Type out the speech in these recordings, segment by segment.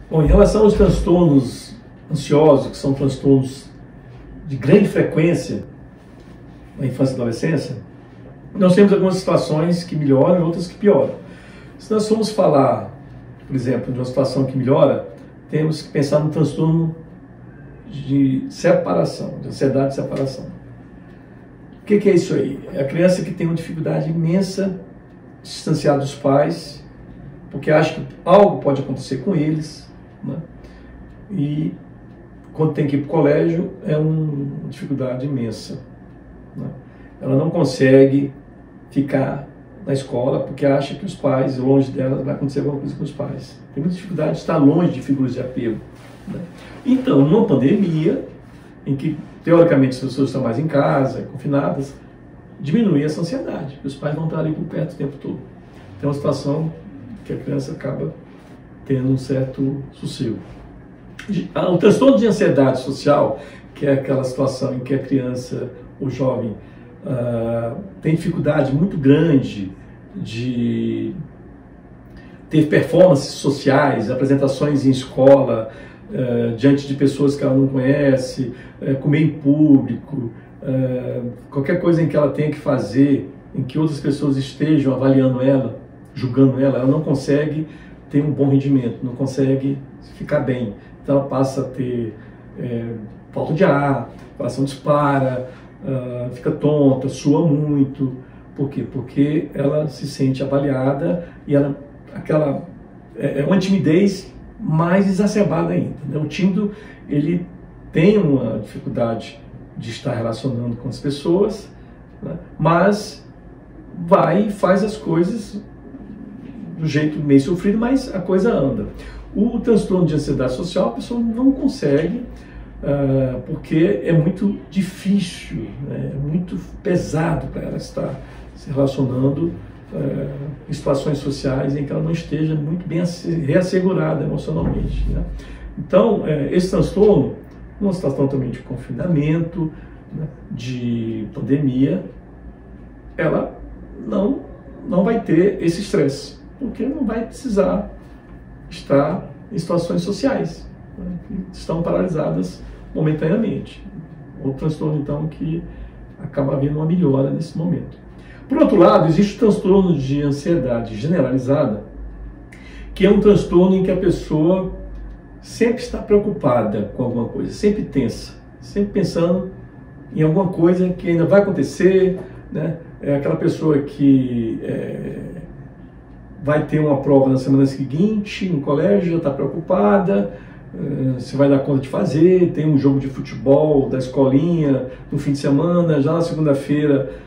Bom, em relação aos transtornos ansiosos, que são transtornos de grande frequência na infância e adolescência, nós temos algumas situações que melhoram e outras que pioram. Se nós formos falar, por exemplo, de uma situação que melhora, temos que pensar no transtorno de separação, de ansiedade de separação. O que é isso aí? É a criança que tem uma dificuldade imensa de se distanciar dos pais, porque acha que algo pode acontecer com eles, né? E quando tem que ir para o colégio, é uma dificuldade imensa, né? Ela não consegue ficar na escola porque acha que os pais, longe dela, vai acontecer alguma coisa com os pais. Tem muita dificuldade de estar longe de figuras de apego, né? Então, numa pandemia, em que teoricamente as pessoas estão mais em casa, confinadas, diminui essa ansiedade, porque os pais vão estar ali por perto o tempo todo. Então, é uma situação que a criança acaba tendo um certo sossego. O transtorno de ansiedade social, que é aquela situação em que a criança, o jovem, tem dificuldade muito grande de ter performances sociais, apresentações em escola, diante de pessoas que ela não conhece, comer em público, qualquer coisa em que ela tenha que fazer, em que outras pessoas estejam avaliando ela, julgando ela, ela não consegue ter um bom rendimento, não consegue ficar bem. Então ela passa a ter falta de ar, o coração dispara, fica tonta, sua muito. Por quê? Porque ela se sente avaliada e ela, é uma timidez mais exacerbada ainda, né? O tímido, ele tem uma dificuldade de estar relacionando com as pessoas, né? Mas vai e faz as coisas do jeito meio sofrido, mas a coisa anda. O transtorno de ansiedade social, a pessoa não consegue, porque é muito difícil, né? É muito pesado para ela estar se relacionando em situações sociais em que ela não esteja muito bem reassegurada emocionalmente, né? Então, esse transtorno, uma situação também de confinamento, né, de pandemia, ela não vai ter esse estresse, porque não vai precisar estar em situações sociais, né, que estão paralisadas momentaneamente. Outro transtorno, então, que acaba havendo uma melhora nesse momento. Por outro lado, existe o transtorno de ansiedade generalizada, que é um transtorno em que a pessoa sempre está preocupada com alguma coisa, sempre tensa, sempre pensando em alguma coisa que ainda vai acontecer, né? É aquela pessoa que vai ter uma prova na semana seguinte no colégio, já está preocupada, se vai dar conta de fazer, tem um jogo de futebol da escolinha no fim de semana, já na segunda-feira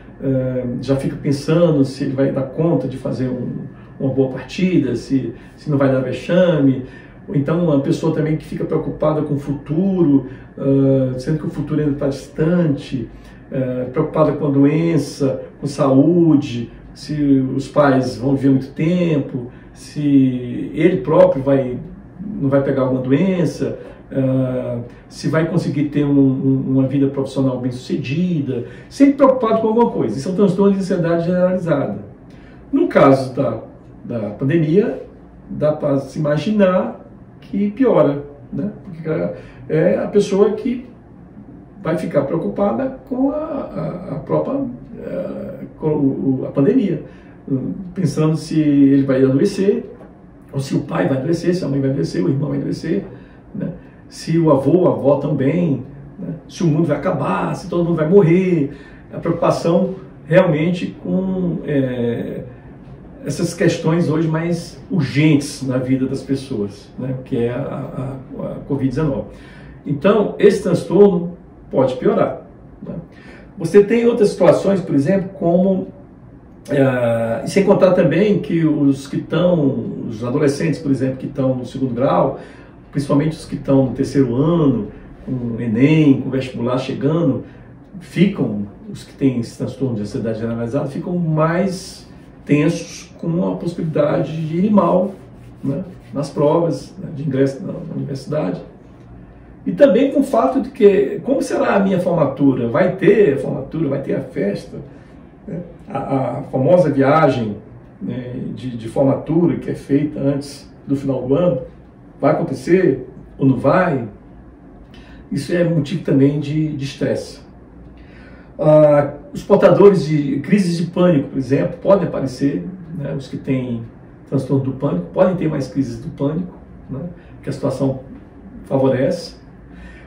já fica pensando se ele vai dar conta de fazer uma boa partida, se não vai dar vexame. Ou então uma pessoa também que fica preocupada com o futuro, sendo que o futuro ainda está distante, preocupada com a doença, com saúde, se os pais vão viver muito tempo, se ele próprio não vai pegar alguma doença, se vai conseguir ter uma vida profissional bem sucedida, sempre preocupado com alguma coisa. Isso é um transtorno de ansiedade generalizada. No caso da pandemia, dá para se imaginar que piora, né? Porque é a pessoa que vai ficar preocupada com a própria com a pandemia, pensando se ele vai adoecer, ou se o pai vai adoecer, se a mãe vai adoecer, o irmão vai adoecer, né? Se o avô, a avó também, né? Se o mundo vai acabar, se todo mundo vai morrer. A preocupação realmente com essas questões hoje mais urgentes na vida das pessoas, né? Que é a Covid-19. Então, esse transtorno pode piorar, né? Você tem outras situações, por exemplo, como e sem contar também que os adolescentes, por exemplo, que estão no segundo grau, principalmente os que estão no terceiro ano, com o Enem, com o vestibular chegando, os que têm esse transtorno de ansiedade generalizada, ficam mais tensos com a possibilidade de ir mal, né, nas provas, né, de ingresso na universidade. E também com o fato de que, como será a minha formatura? Vai ter a formatura, vai ter a festa, né? A famosa viagem, né, de formatura que é feita antes do final do ano, vai acontecer ou não vai? Isso é motivo também de estresse. Os portadores de crises de pânico, por exemplo, podem aparecer, né? Os que têm transtorno do pânico podem ter mais crises do pânico, né? Que a situação favorece.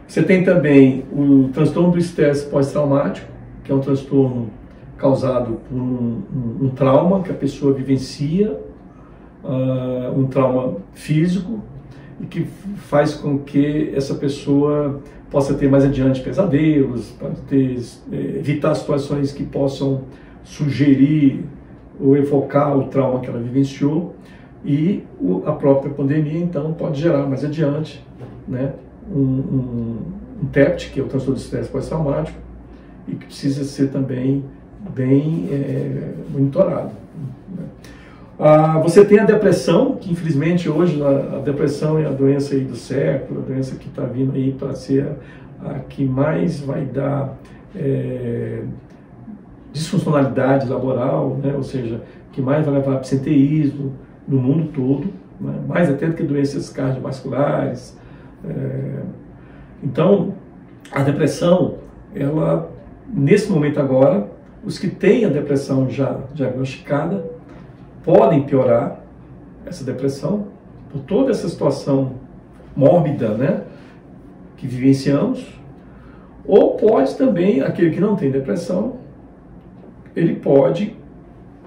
Você tem também o transtorno do estresse pós-traumático, que é um transtorno causado por um trauma que a pessoa vivencia, um trauma físico, e que faz com que essa pessoa possa ter mais adiante pesadelos, pode evitar situações que possam sugerir ou evocar o trauma que ela vivenciou, e a própria pandemia, então, pode gerar mais adiante, né, um TEPT, que é o transtorno de estresse pós-traumático, e que precisa ser também bem monitorado. Você tem a depressão, que infelizmente hoje a depressão é a doença aí do século, a doença que está vindo aí para ser a que mais vai dar disfuncionalidade laboral, né? Ou seja, que mais vai levar a absenteísmo no mundo todo, né? Mais até do que doenças cardiovasculares. Então, a depressão, ela, nesse momento agora, os que têm a depressão já diagnosticada, podem piorar essa depressão por toda essa situação mórbida, né, que vivenciamos, ou pode também, aquele que não tem depressão, ele pode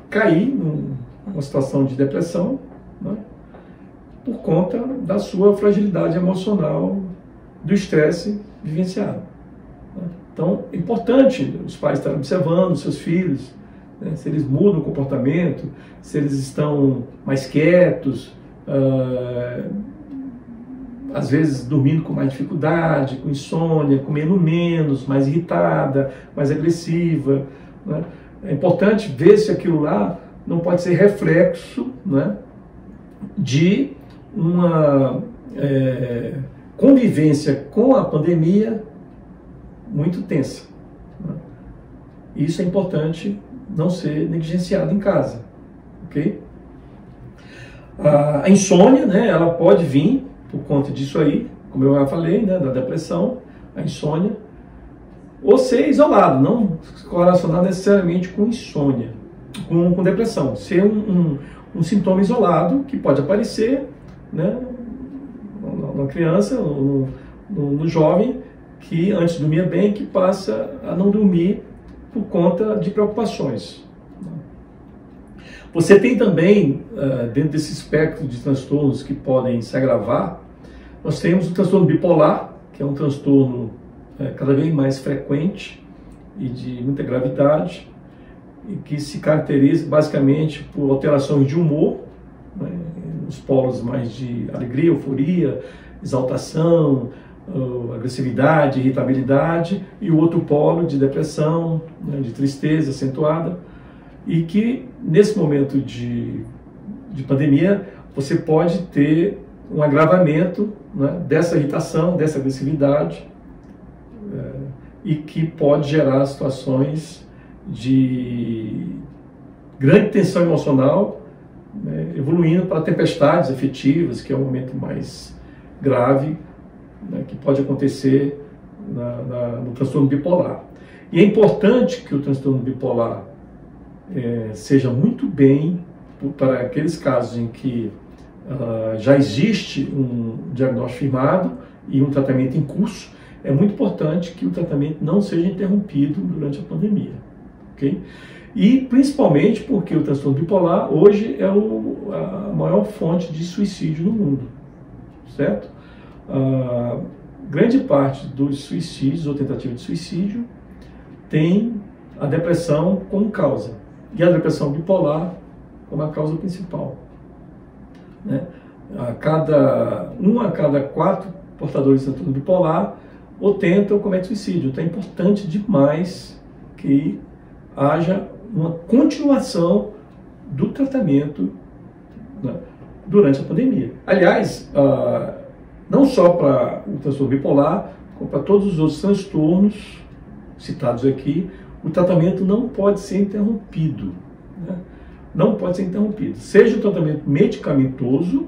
cair numa situação de depressão, né, por conta da sua fragilidade emocional, do estresse vivenciado. Então, é importante os pais estarem observando os seus filhos, né, se eles mudam o comportamento, se eles estão mais quietos, às vezes dormindo com mais dificuldade, com insônia, comendo menos, mais irritada, mais agressiva, né? É importante ver se aquilo lá não pode ser reflexo, né, de uma convivência com a pandemia muito tensa, né? Isso é importante não ser negligenciado em casa, ok? A insônia, né, ela pode vir por conta disso aí, como eu já falei, né, da depressão, a insônia, ou ser isolado, não correlacionar necessariamente com insônia, com depressão, ser um sintoma isolado que pode aparecer, né, na criança, no jovem, que antes dormia bem, que passa a não dormir por conta de preocupações. Você tem também, dentro desse espectro de transtornos que podem se agravar, nós temos o transtorno bipolar, que é um transtorno cada vez mais frequente e de muita gravidade, e que se caracteriza basicamente por alterações de humor, né, nos polos mais de alegria, euforia, exaltação, agressividade, irritabilidade, e o outro polo de depressão, né, de tristeza acentuada, e que nesse momento de pandemia você pode ter um agravamento, né, dessa irritação, dessa agressividade, e que pode gerar situações de grande tensão emocional, né, evoluindo para tempestades afetivas, que é o momento mais grave, né, que pode acontecer no transtorno bipolar. E é importante que o transtorno bipolar seja muito bem, para aqueles casos em que já existe um diagnóstico firmado e um tratamento em curso, é muito importante que o tratamento não seja interrompido durante a pandemia, ok? E principalmente porque o transtorno bipolar hoje é a maior fonte de suicídio no mundo, certo? Grande parte dos suicídios ou tentativas de suicídio tem a depressão como causa, e a depressão bipolar como a causa principal, né? A cada 4 portadores de transtorno bipolar ou tentam ou cometem suicídio. Então é importante demais que haja uma continuação do tratamento, né, durante a pandemia. Aliás, não só para o transtorno bipolar, como para todos os outros transtornos citados aqui, o tratamento não pode ser interrompido, né? Não pode ser interrompido. Seja o tratamento medicamentoso,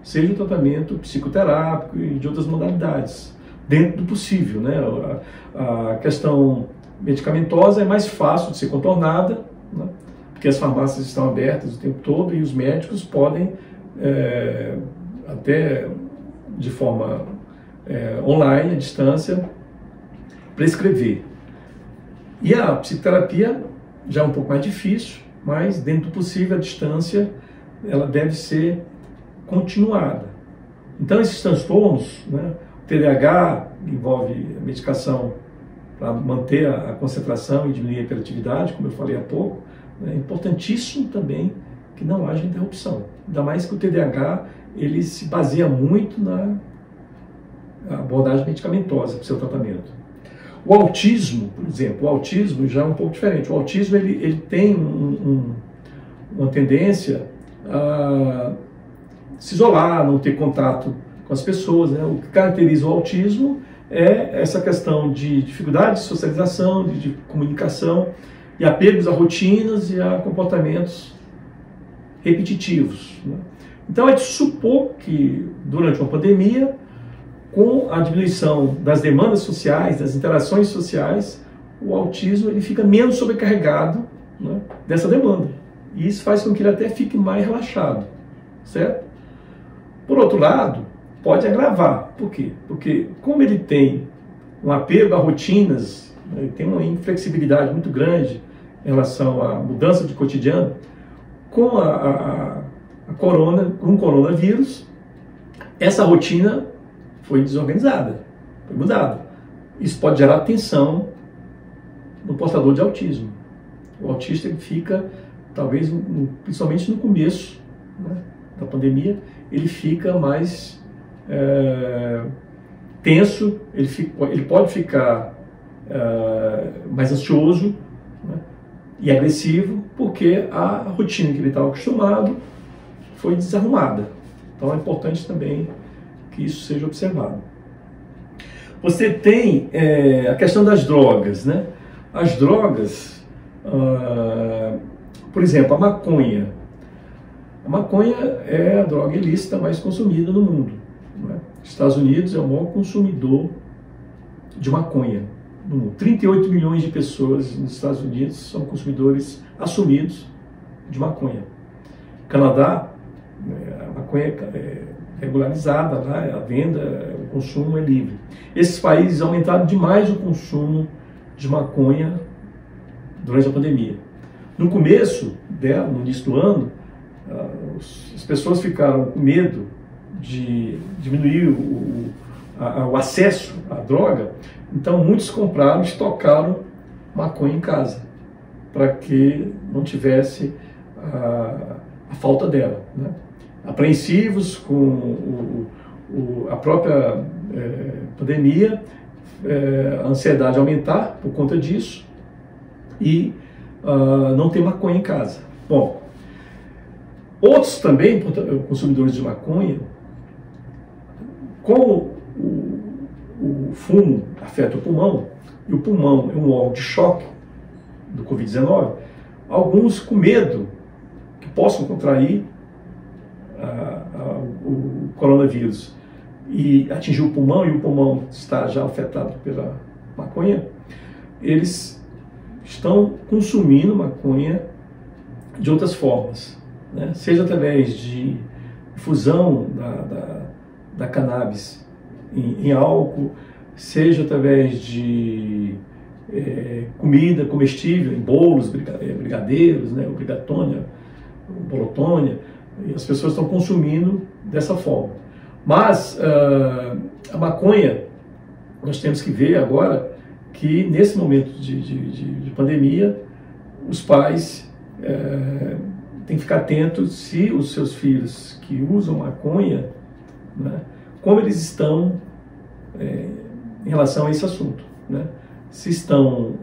seja o tratamento psicoterápico e de outras modalidades, dentro do possível, né? A questão medicamentosa é mais fácil de ser contornada, né? Porque as farmácias estão abertas o tempo todo e os médicos podem, até de forma online, à distância, prescrever. E a psicoterapia já é um pouco mais difícil, mas dentro do possível, a distância, ela deve ser continuada. Então, esses transtornos, né, o TDAH envolve medicação para manter a concentração e diminuir a hiperatividade, como eu falei há pouco. É importantíssimo também que não haja interrupção. Ainda mais que o TDAH ele se baseia muito na abordagem medicamentosa para o seu tratamento. O autismo, por exemplo, o autismo já é um pouco diferente. O autismo ele tem uma tendência a se isolar, não ter contato com as pessoas, né? O que caracteriza o autismo é essa questão de dificuldade de socialização, de comunicação e apegos a rotinas e a comportamentos repetitivos, né? Então é de supor que durante uma pandemia, com a diminuição das demandas sociais, das interações sociais, o autismo ele fica menos sobrecarregado, né, dessa demanda. E isso faz com que ele até fique mais relaxado, certo? Por outro lado, pode agravar. Por quê? Porque como ele tem um apego a rotinas, né, ele tem uma inflexibilidade muito grande em relação à mudança de cotidiano, com com o coronavírus, essa rotina foi desorganizada, foi mudada. Isso pode gerar tensão no portador de autismo. O autista ele fica, talvez, principalmente no começo, né, da pandemia, ele fica mais tenso, ele pode ficar mais ansioso, né, e agressivo, porque a rotina que ele estava acostumado foi desarrumada. Então é importante também que isso seja observado. Você tem a questão das drogas, né? As drogas, por exemplo, a maconha. A maconha é a droga ilícita mais consumida no mundo, né? Estados Unidos é o maior consumidor de maconha no mundo. 38 milhões de pessoas nos Estados Unidos são consumidores assumidos de maconha. Canadá, a maconha é regularizada lá, a venda, o consumo é livre. Esses países aumentaram demais o consumo de maconha durante a pandemia. No começo dela, no início do ano, as pessoas ficaram com medo de diminuir o acesso à droga, então muitos compraram e estocaram maconha em casa, para que não tivesse a falta dela, né? Apreensivos com a própria pandemia, a ansiedade aumentar por conta disso e não ter maconha em casa. Bom, outros também, consumidores de maconha, como o fumo afeta o pulmão, e o pulmão é um órgão de choque do Covid-19, alguns com medo que possam contrair o coronavírus e atingir o pulmão, e o pulmão está já afetado pela maconha, eles estão consumindo maconha de outras formas, né? Seja através de infusão da cannabis em álcool, seja através de comida comestível, em bolos, brigadeiros, né? O brigatônia, o bolotônia, e as pessoas estão consumindo dessa forma. Mas a maconha, nós temos que ver agora que nesse momento de pandemia, os pais têm que ficar atentos se os seus filhos que usam maconha, né, como eles estão em relação a esse assunto, né? Se estão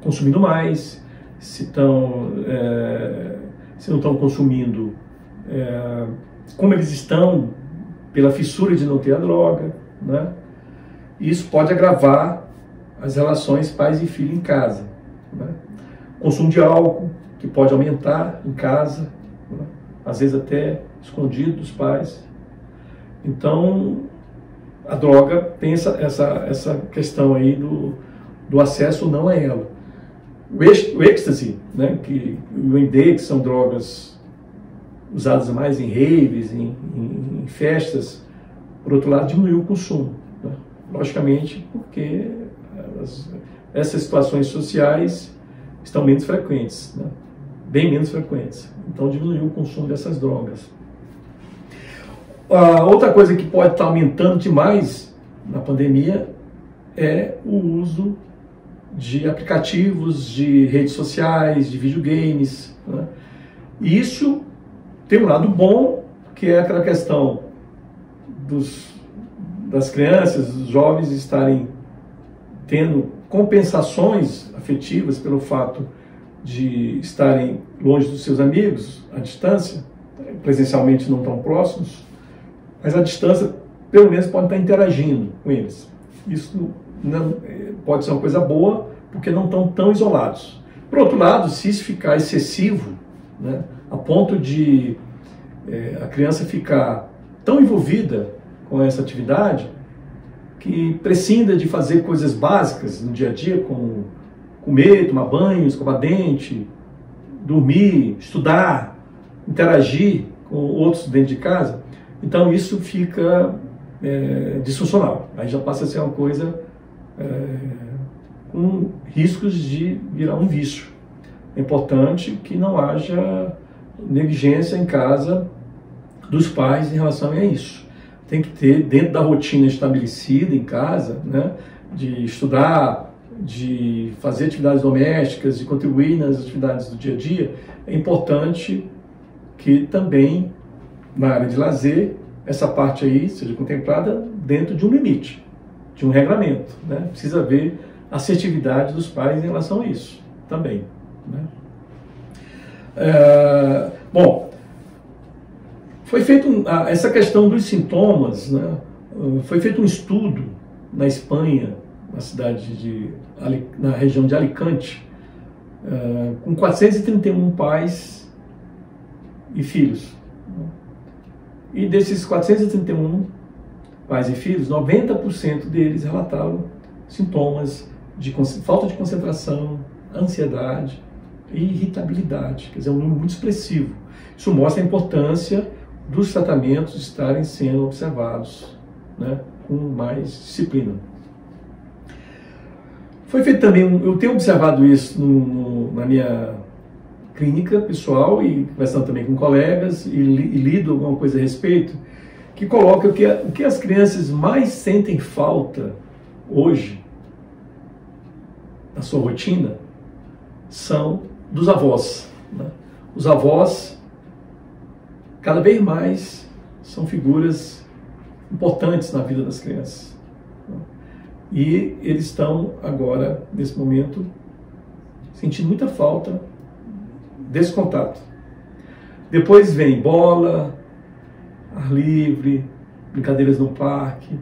consumindo mais, se não estão consumindo, como eles estão pela fissura de não ter a droga, né? Isso pode agravar as relações pais e filho em casa, né? Consumo de álcool, que pode aumentar em casa, né? Às vezes até escondido dos pais. Então, a droga tem essa questão aí do acesso não a ela. O êxtase, né, o MD, que são drogas usadas mais em raves, em festas, por outro lado, diminuiu o consumo, né? Logicamente, porque essas situações sociais estão menos frequentes, né? Bem menos frequentes. Então, diminuiu o consumo dessas drogas. Outra coisa que pode estar aumentando demais na pandemia é o uso de aplicativos, de redes sociais, de videogames, né? E isso tem um lado bom, que é aquela questão das crianças, dos jovens estarem tendo compensações afetivas pelo fato de estarem longe dos seus amigos, à distância, presencialmente não tão próximos, mas à distância, pelo menos, pode estar interagindo com eles. Isso não pode ser uma coisa boa, porque não estão tão isolados. Por outro lado, se isso ficar excessivo, né, a ponto de a criança ficar tão envolvida com essa atividade, que prescinda de fazer coisas básicas no dia a dia, como comer, tomar banho, escovar dente, dormir, estudar, interagir com outros dentro de casa, então isso fica disfuncional. Aí já passa a ser uma coisa com riscos de virar um vício. É importante que não haja negligência em casa dos pais em relação a isso. Tem que ter, dentro da rotina estabelecida em casa, né, de estudar, de fazer atividades domésticas, de contribuir nas atividades do dia a dia, é importante que também, na área de lazer, essa parte aí seja contemplada dentro de um limite, de um regramento, né? Precisa haver assertividade dos pais em relação a isso também, né? Bom, foi feito essa questão dos sintomas, né? Foi feito um estudo na Espanha, na região de Alicante, com 431 pais e filhos. E desses 431 pais e filhos, 90% deles relataram sintomas de falta de concentração, ansiedade e irritabilidade. Quer dizer, é um número muito expressivo. Isso mostra a importância dos tratamentos estarem sendo observados, né, com mais disciplina. Foi feito também, eu tenho observado isso na minha clínica pessoal e conversando também com colegas e lido alguma coisa a respeito, que coloca o que as crianças mais sentem falta hoje na sua rotina são dos avós, né? Os avós cada vez mais são figuras importantes na vida das crianças, né? E eles estão agora, nesse momento, sentindo muita falta desse contato. Depois vem bola, ar livre, brincadeiras no parque,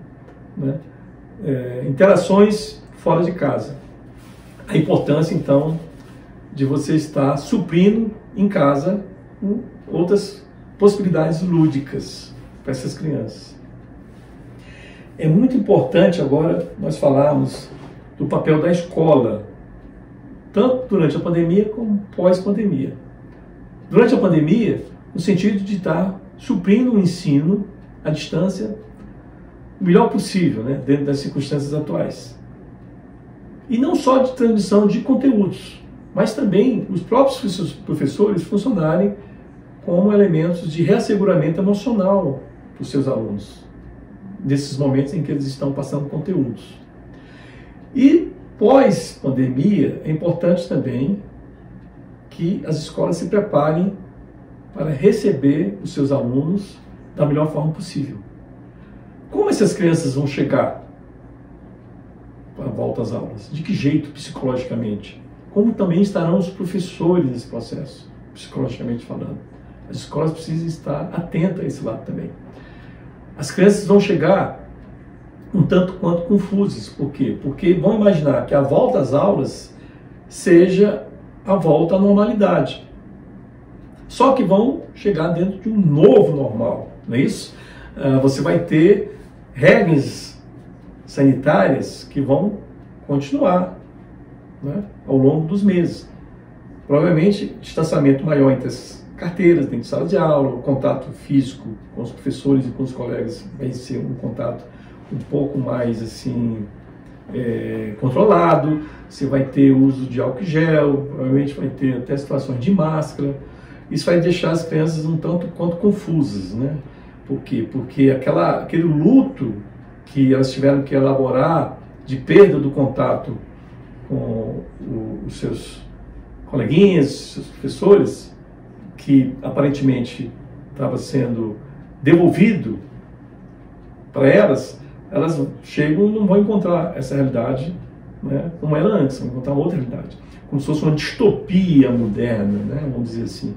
né? Interações fora de casa. A importância, então, de você estar suprindo em casa outras possibilidades lúdicas para essas crianças. É muito importante agora nós falarmos do papel da escola, tanto durante a pandemia como pós-pandemia. Durante a pandemia, no sentido de estar suprindo o ensino à distância o melhor possível, né, dentro das circunstâncias atuais. E não só de transmissão de conteúdos, mas também os próprios professores funcionarem como elementos de reasseguramento emocional para os seus alunos, nesses momentos em que eles estão passando conteúdos. E pós-pandemia, é importante também que as escolas se preparem para receber os seus alunos da melhor forma possível. Como essas crianças vão chegar para a volta às aulas? De que jeito, psicologicamente? Como também estarão os professores nesse processo, psicologicamente falando? As escolas precisam estar atentas a esse lado também. As crianças vão chegar um tanto quanto confusas. Por quê? Porque vão imaginar que a volta às aulas seja a volta à normalidade. só que vão chegar dentro de um novo normal, não é isso? Você vai ter regras sanitárias que vão continuar, né, ao longo dos meses. Provavelmente, distanciamento maior entre as carteiras, dentro de sala de aula, o contato físico com os professores e com os colegas vai ser um contato um pouco mais assim controlado. Você vai ter uso de álcool gel, provavelmente vai ter até situações de máscara. Isso vai deixar as crianças um tanto quanto confusas, né? Por quê? Porque aquele luto que elas tiveram que elaborar de perda do contato com os seus coleguinhas, seus professores, que aparentemente estava sendo devolvido para elas chegam e não vão encontrar essa realidade, né, como era antes, vão encontrar outra realidade, como se fosse uma distopia moderna, né, vamos dizer assim.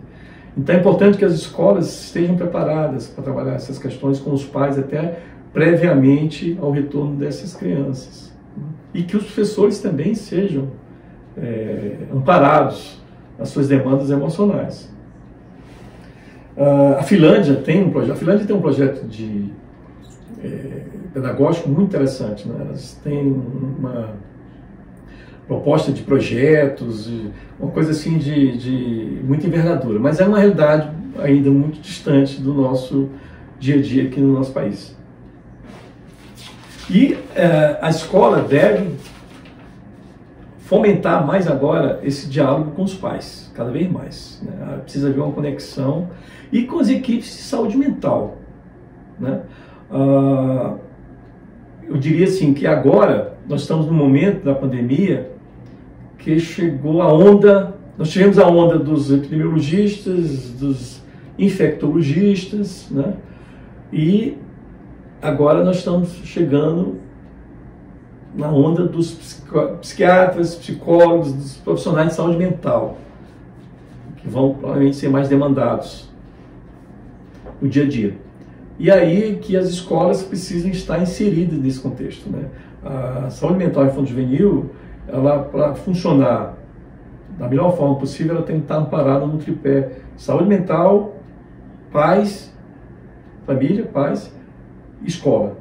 Então é importante que as escolas estejam preparadas para trabalhar essas questões com os pais até previamente ao retorno dessas crianças. E que os professores também sejam amparados nas suas demandas emocionais. A Finlândia tem um projeto pedagógico muito interessante, né? Elas têm uma proposta de projetos, uma coisa assim de muita envergadura, mas é uma realidade ainda muito distante do nosso dia a dia aqui no nosso país. E a escola deve fomentar mais agora esse diálogo com os pais, cada vez mais, né? Precisa haver uma conexão e com as equipes de saúde mental, né? Eu diria assim que agora nós estamos no momento da pandemia que chegou a onda, nós tivemos a onda dos epidemiologistas, dos infectologistas, né? E agora nós estamos chegando na onda dos psiquiatras, psicólogos, dos profissionais de saúde mental, que vão provavelmente ser mais demandados no dia a dia. E aí que as escolas precisam estar inseridas nesse contexto, né? A saúde mental infanto-juvenil, ela, para funcionar da melhor forma possível, ela tem que estar amparada no tripé saúde mental, pais, família, pais, escola,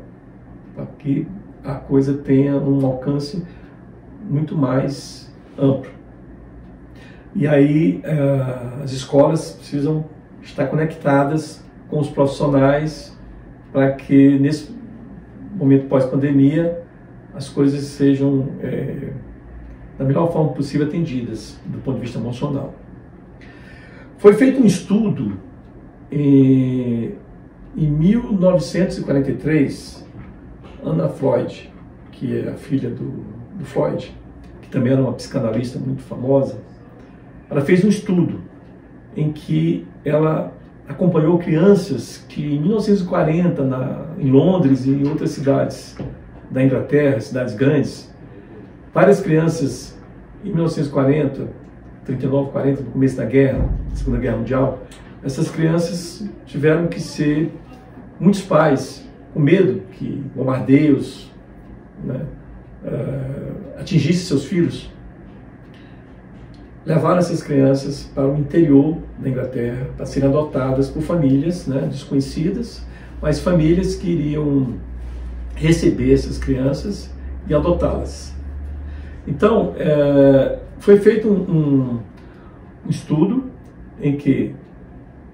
para que a coisa tenha um alcance muito mais amplo. E aí as escolas precisam estar conectadas com os profissionais para que nesse momento pós-pandemia as coisas sejam da melhor forma possível atendidas do ponto de vista emocional. Foi feito um estudo em 1943, Anna Freud, que é a filha do Freud, que também era uma psicanalista muito famosa, ela fez um estudo em que ela acompanhou crianças que em 1940, em Londres e em outras cidades da Inglaterra, cidades grandes, várias crianças em 1940, 39, 40, no começo da guerra, Segunda Guerra Mundial, essas crianças tiveram que ser, muitos pais, com medo que bombardeios, né, atingissem seus filhos, levaram essas crianças para o interior da Inglaterra para serem adotadas por famílias, né, desconhecidas, mas famílias que iriam receber essas crianças e adotá-las. Então, foi feito um estudo em que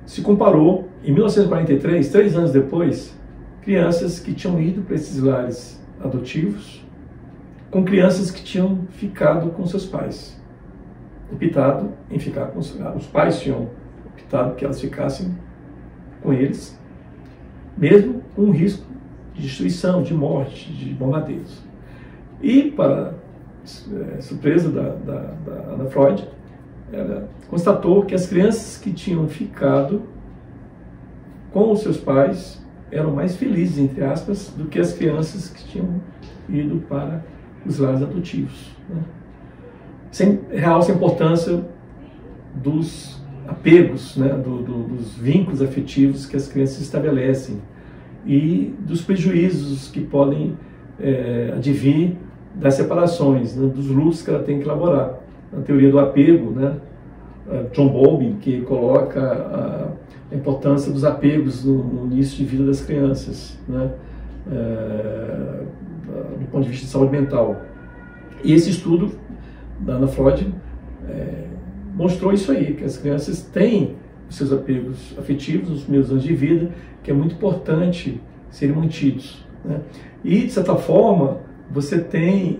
se comparou, em 1943, 3 anos depois, crianças que tinham ido para esses lares adotivos com crianças que tinham ficado com seus pais. Optado em ficar com os pais tinham optado que elas ficassem com eles, mesmo com o risco de destruição, de morte, de bombardeios. E, para surpresa da Anna Freud, ela constatou que as crianças que tinham ficado com os seus pais eram mais felizes, entre aspas, do que as crianças que tinham ido para os lares adotivos, né? Sem realça a importância dos apegos, né, dos vínculos afetivos que as crianças estabelecem e dos prejuízos que podem advir das separações, né, dos lutos que ela tem que elaborar. Na teoria do apego, né, John Bowlby, que coloca a importância dos apegos no início de vida das crianças, né? Do ponto de vista de saúde mental. E esse estudo da Ana Freud mostrou isso aí, que as crianças têm os seus apegos afetivos nos primeiros anos de vida, que é muito importante serem mantidos, né? E, de certa forma, você tem,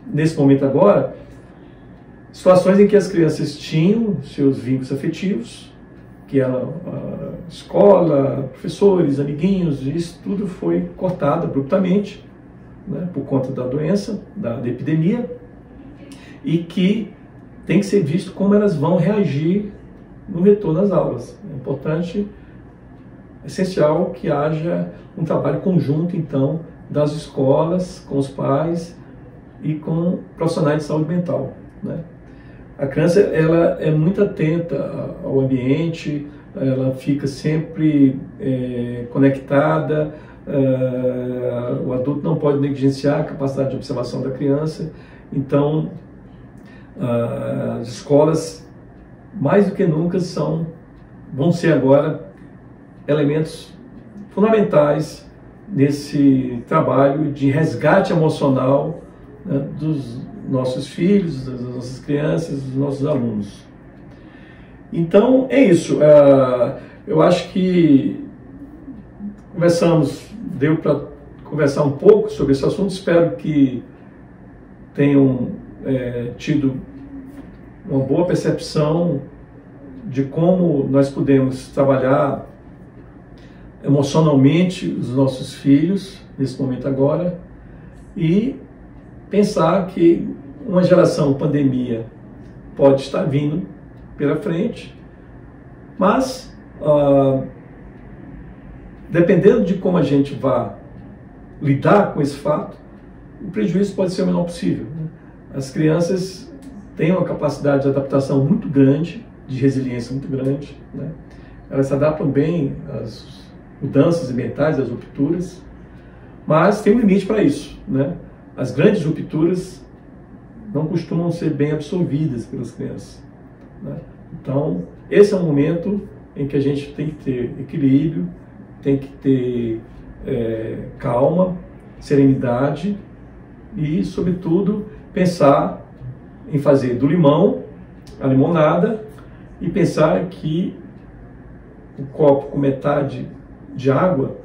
nesse momento agora, situações em que as crianças tinham seus vínculos afetivos, que era a escola, professores, amiguinhos, isso tudo foi cortado abruptamente, né, por conta da doença, da epidemia, e que tem que ser visto como elas vão reagir no retorno às aulas. É importante, essencial que haja um trabalho conjunto, então, das escolas, com os pais e com profissionais de saúde mental, né? A criança, ela é muito atenta ao ambiente, ela fica sempre conectada, o adulto não pode negligenciar a capacidade de observação da criança. Então, as escolas, mais do que nunca, vão ser agora elementos fundamentais nesse trabalho de resgate emocional, né, dos nossos filhos, das nossas crianças, dos nossos alunos. Então, é isso. Eu acho que deu para conversar um pouco sobre esse assunto. Espero que tenham tido uma boa percepção de como nós podemos trabalhar emocionalmente os nossos filhos nesse momento agora, e pensar que uma geração pandemia pode estar vindo pela frente, mas dependendo de como a gente vá lidar com esse fato, o prejuízo pode ser o menor possível, né? As crianças têm uma capacidade de adaptação muito grande, de resiliência muito grande, né? Elas se adaptam bem às mudanças mentais, às rupturas, mas tem um limite para isso, né? As grandes rupturas não costumam ser bem absorvidas pelas crianças, né? Então, esse é um momento em que a gente tem que ter equilíbrio, tem que ter calma, serenidade e, sobretudo, pensar em fazer do limão a limonada e pensar que o copo com metade de água,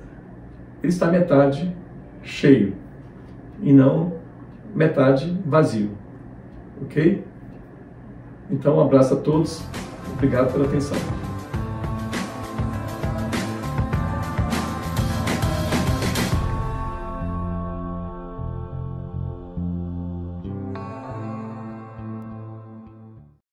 ele está metade cheio e não metade vazio, ok? Então, um abraço a todos, obrigado pela atenção.